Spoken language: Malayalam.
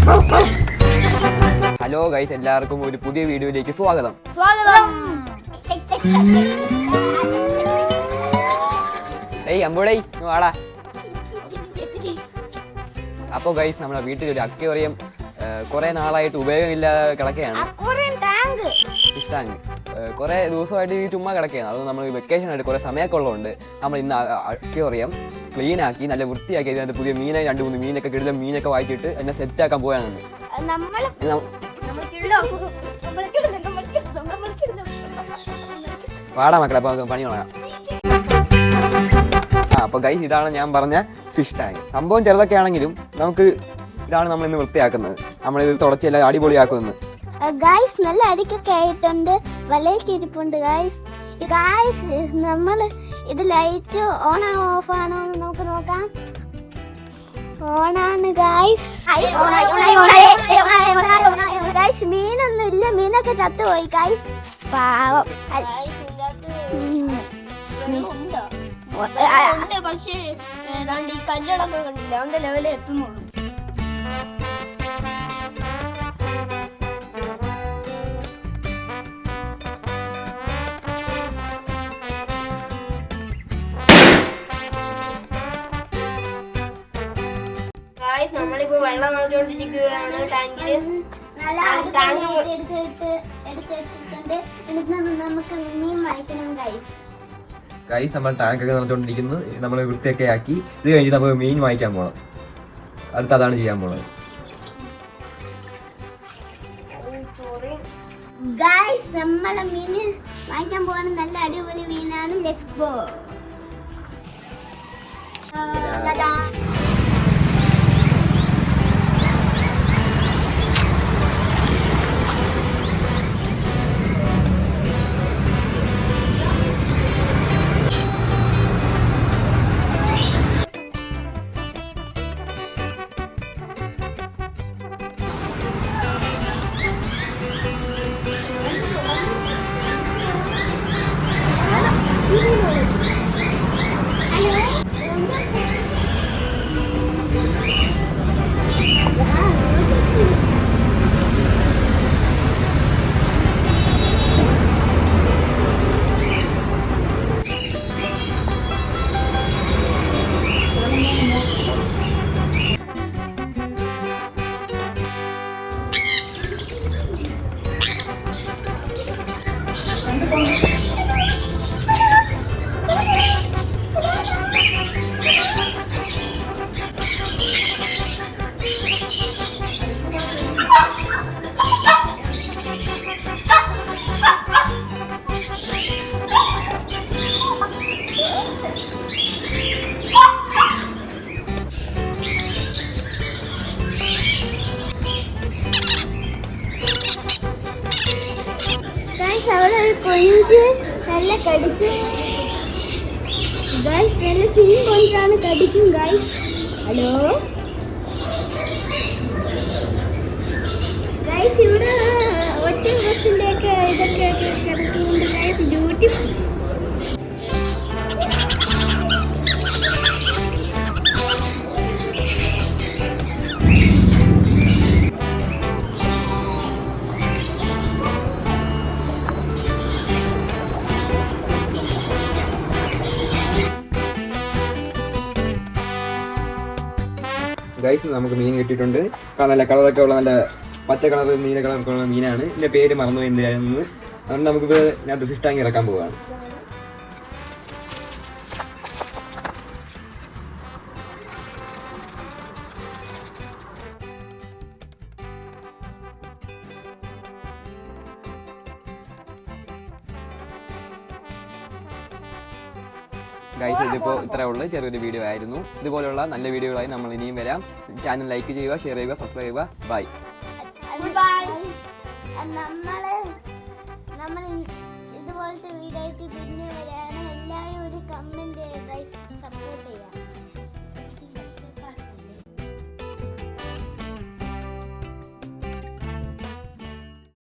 ഹലോ ഗൈസ്, എല്ലാവർക്കും ഒരു പുതിയ വീഡിയോയിലേക്ക് സ്വാഗതം. ഏയ് അമ്പോടേ വാടാ. അപ്പോൾ ഗൈസ്, നമ്മുടെ വീട്ടിലൊരു അക്വേറിയം കുറേ നാളായിട്ട് ഉപയോഗമില്ലാതെ കിടക്കുകയാണ്. ഫിഷ് ടാങ്ക് കുറേ ദിവസമായിട്ട് ഈ ചുമ്മാ കിടക്കുകയാണ്. അത് നമ്മൾ വെക്കേഷനായിട്ട് കുറേ സമയമൊക്കെ ഉള്ളതുകൊണ്ട് നമ്മൾ ഇന്ന് അക്വേറിയം ക്ലീൻ ആക്കി നല്ല വൃത്തിയാക്കി അതിനകത്ത് പുതിയ മീനെ 2-3 മീനൊക്കെ കിടന്ന മീനൊക്കെ വായിച്ചിട്ട് എന്നെ സെറ്റാക്കാൻ പോയാണെന്ന്. പാടാ മക്കളെ, അപ്പോൾ നമുക്ക് പണി തുടങ്ങാം. അപ്പോൾ ഗൈസ്, ഇതാണ് ഞാൻ പറഞ്ഞ ഫിഷ് ടാങ്ക്. സംഭവം ചെറുതൊക്കെ ആണെങ്കിലും ഇതാണ് നമ്മൾ ഇന്ന് വൃത്തിയാക്കുന്നത്. നമ്മളിത് തുടച്ചെല്ലാം അടിപൊളിയാക്കുന്നത്. ഗൈസ് നല്ല അടിക്കൊക്കെ ആയിട്ടുണ്ട്, വലയൊക്കെ ഇരിപ്പുണ്ട്. ഗൈസ് നമ്മൾ ഇത് ലൈറ്റ് ഓണാണോ ഓഫ് ആണോ എന്ന് നമുക്ക് നോക്കാം. ഓണാണ് ഗൈസ്. ഗൈസ് മീനൊന്നും ഇല്ല, മീനൊക്കെ ചത്തുപോയി ഗൈസ്, പാവം. പക്ഷേ ഈ കല്ലടൊക്കെ കണ്ടില്ല, അതിന്റെ ലെവലേ എത്തുന്നുള്ളൂ. നമ്മളിപ്പോ വെള്ളം നിറച്ചോണ്ടിരിക്കുകയാണ് ടാങ്കില്. ഗൈസ്, നമ്മൾ ടാങ്കൊക്കെ നിറച്ചോണ്ടിരിക്കുന്നു. നമ്മൾ വൃത്തിയൊക്കെ ആക്കി ഇത് കഴിഞ്ഞിട്ട് നമുക്ക് മീൻ വാങ്ങിക്കാൻ പോകണം. അതാണ് ചെയ്യാൻ പോണത്. ഗൈസ് നമ്മളെ മീന് വാങ്ങിക്കാൻ പോകാൻ നല്ല അടിപൊളി മീനാണ്. Let's go. അവിടെ ഒരു കൊഞ്ച് നല്ല കടിക്കും ഗൈസ്, നല്ല സീൻ കൊഞ്ചാണ്, കടിക്കും ഗൈസ്. ഹലോ ഗൈസ്, ഇവിടെ ഒറ്റ ബസ്സിൻ്റെ ഒക്കെ ഇതൊക്കെ കിടക്കുന്നുണ്ട് ഗൈസ്. ഡ്യൂട്ടി ഗൈസ്, നമുക്ക് മീൻ കിട്ടിയിട്ടുണ്ട്. നല്ല കളറൊക്കെ ഉള്ള നല്ല പച്ച കളർ നീല കളറൊക്കെ ഉള്ള മീനാണ്. ഇതിൻ്റെ പേര് മറന്നു എന്തിനാണെന്ന്. അതുകൊണ്ട് നമുക്കിപ്പോൾ ഞാൻ ഫിഷ് ടാങ്ക് ഇറക്കാൻ പോവുകയാണ്. ഗൈസ്, ഇതിപ്പോൾ ഇത്രേ ഉള്ളൂ, ചെറിയൊരു വീഡിയോ ആയിരുന്നു. ഇതുപോലുള്ള നല്ല വീഡിയോകളായി നമ്മൾ ഇനിയും വരാം. ചാനൽ ലൈക്ക് ചെയ്യുക, ഷെയർ ചെയ്യുക, സബ്സ്ക്രൈബ് ചെയ്യുക. ബൈ. നമ്മൾ ഇതുപോലത്തെ വീഡിയോ ആയിട്ട് പിന്നെ വരാം.